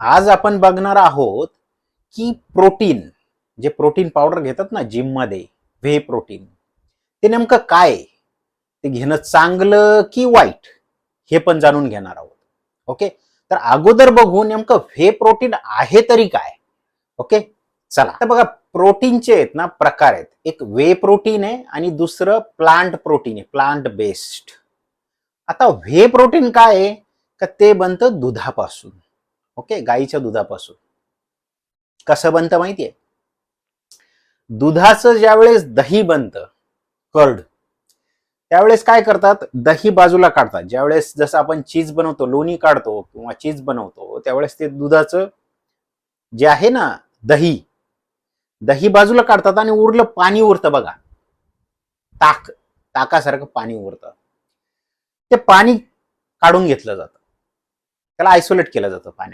आज आपण बघणार आहोत की प्रोटीन, जे प्रोटीन पावडर घेतात ना जिम मध्ये, व्हे प्रोटीन, ते नेमकं काय आहे? ते घेणं चांगलं की वाईट हे पण जाणून घेणार आहोत. ओके, तर अगोदर बघू नेमकं व्हे प्रोटीन आहे तरी काय. ओके, चला तर बघा, प्रोटीनचे आहेत ना प्रकार आहेत. एक व्हे प्रोटीन आहे आणि दुसरं प्लांट प्रोटीन आहे, प्लांट बेस्ड. आता व्हे प्रोटीन काय आहे का, ते बनतं दुधापासून. ओके, गाईच्या दुधापासून. कसं बनतं माहितीये? दुधाचं ज्यावेळेस दही बनतं, कर्ड, त्यावेळेस काय करतात, दही बाजूला काढतात. ज्यावेळेस जसं आपण चीज बनवतो, लोणी काढतो किंवा चीज बनवतो, त्यावेळेस ते दुधाचं जे आहे ना दही, दही बाजूला काढतात आणि उरलं पाणी उरतं बघा, ताक, ताकासारखं पाणी उरतं. ते पाणी काढून घेतलं जातं, त्याला आयसोलेट केलं जातं पाण्याला.